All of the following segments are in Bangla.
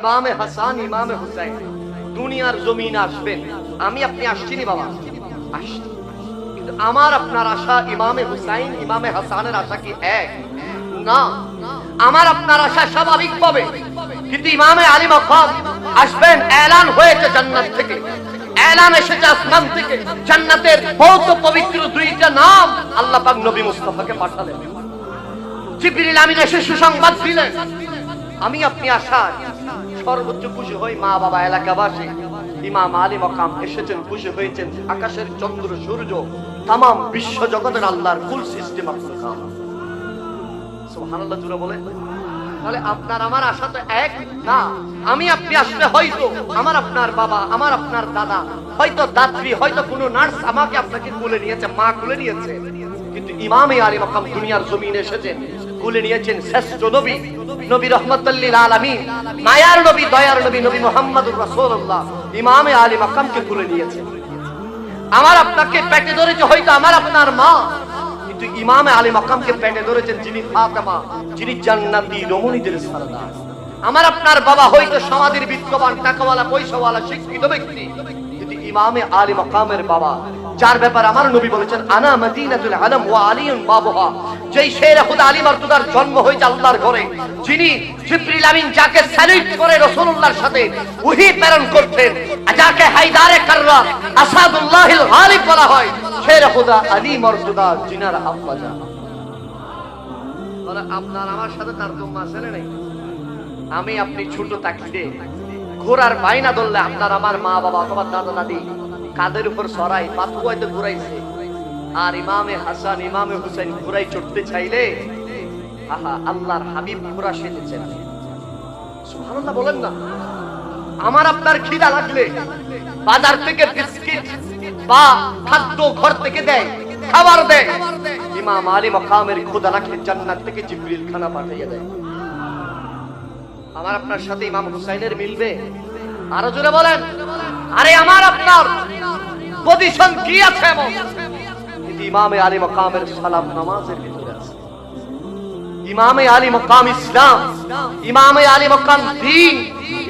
ইমামে হাসান ইমামে হুসাইন দুনিয়ার জমিনে আসবেন, আমি আপনি আসছিনি বাবা, আসছি, কিন্তু আমার আপনার আশা ইমামে হুসাইন ইমামে হাসানের আশা কি এক? না, আমার আপনার আশা স্বাভাবিক পাবে, কিন্তু ইমামে আলী মাকাম আসবেন, এলান হয়েছে জান্নাত থেকে, এলান এসেছে আসমান থেকে, জান্নাতের বহুত পবিত্র দুইটা নাম আল্লাহ পাক নবী মুস্তাফাকে পাঠালেন, জিবরিল আমিন এসে সুসংবাদ দিলেন। আমি আপনি আশা সর্বোচ্চ খুশি হই, মা বাবা এলাকাবাসী ইমাম আলী মাকাম এসেছেন, খুশি হয়েছেন, আকাশের চন্দ্র সূর্য তাম বিশ্ব জগতের আল্লাহর কুল সিস্টেম আপনার সুবহানাল্লাহ জুড়ে বলে। তাহলে আপনার আমার আশা তো এক না, আমি আপনি আসলে হয়তো আমার আপনার বাবা আমার আপনার দাদা হয়তো দাত্রী হয়তো কোনো নার্স আমাকে আপনাকে কুলে নিয়েছে, মা কুলে নিয়েছে, কিন্তু ইমামে আলী মাকাম দুনিয়ার জমিনে এসেছেন, কুলে নিয়েছেন শ্রেষ্ঠ নবী, নবী রহমাতুল লিল আলামিন, মায়ার নবী দয়ার নবী নবী মুহাম্মদুর রাসূলুল্লাহ ইমামে আলী মাকামকে কুলে নিয়েছেন। আমার আপনাকে পেটে ধরেছে হয়তো আমার আপনার মা, কিন্তু ইমামে আলী মাকামকে পেটে ধরেছেন যিনি ফাতেমা, যিনি জান্নাতি রমণীদের সরদার। আমার আপনার বাবা হয়তো সমাজের বিত্তবান টাকাওয়ালা পয়সাওয়ালা শিক্ষিত ব্যক্তি, কিন্তু ইমামে আলী মাকামের বাবা যার ব্যাপারে আমার নবী বলেছেন আনা মদিনাতুল আলম ওয়া আলিয়ুন বাবুহা, যেই শেরে খুদা আলী মারতুদার জন্ম হয়েছে আল্লাহর ঘরে, যিনি জিবরিল আমিন যাকে স্যালুট করে রাসূলুল্লাহর সাথে ওহী প্রেরণ করতেন, যাকে হায়দারে কাররা আসাদুল্লাহিল গালিব বলা হয়, শেরে খুদা আলী মারতুদা জিনার আব্বা জান। বলে আপনার আমার সাথে তার তুম্মা আছে না নাই? আমি আপনি ছোট থাকতে ঘোড়ার বাইনা ধরলে আপনার আমার মা বাবা অথবা দাদা দাদি কাদের উপর সরাই পাথুয়াইতে ঘুরাইছে, আর ইমামে হাসান ইমামে হুসাইন ঘুরাই চড়তে চাইলে আহা আল্লাহর হাবিব ঘোড়া সেজেছেন। সুবহানাল্লাহ বলেন না। আমার আপনার খিদা লাগলে বাজার থেকে বিস্কিট বা খাদ্য ঘর থেকে দেয়, খাবার দেয়, ইমাম আলী মাকামের খোদা রাখলে জান্নাত থেকে জিবরিল খানা পাঠিয়ে দেয়। আমার আপনার সাথে ইমাম হুসাইনের মিলবে? আরো জোরে বলেন। আরে আমার আপনার পজিশন কি আছে এমন, কিন্তু ইমামে আলী মাকামের সালাম নামাজের ভিতরে আছে। ইমামে আলী মাকাম ইসলাম, ইমামে আলী মাকাম দ্বীন,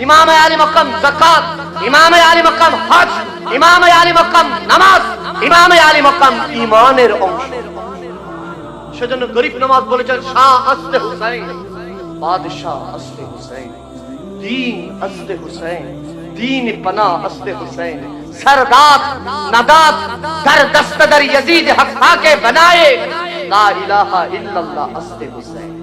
ইমামে আলী মাকাম যাকাত, ইমামে আলী মাকাম হজ, ইমামে আলী মাকাম নামাজ, ইমামে আলী মাকাম ঈমানের অংশ। সেজন্য গরিব নওয়াজ বলেছেন শাহ আসতে হুসাইন, বাদশাহ আসতে হুসাইন, দ্বীন আসতে হুসাইন, दीन पना अस्ते हुसैन, सरदात नदात दर दस्तदर यजीद हक के बनाए, ला इलाहा इल्लल्लाह अस्ते हुसैन।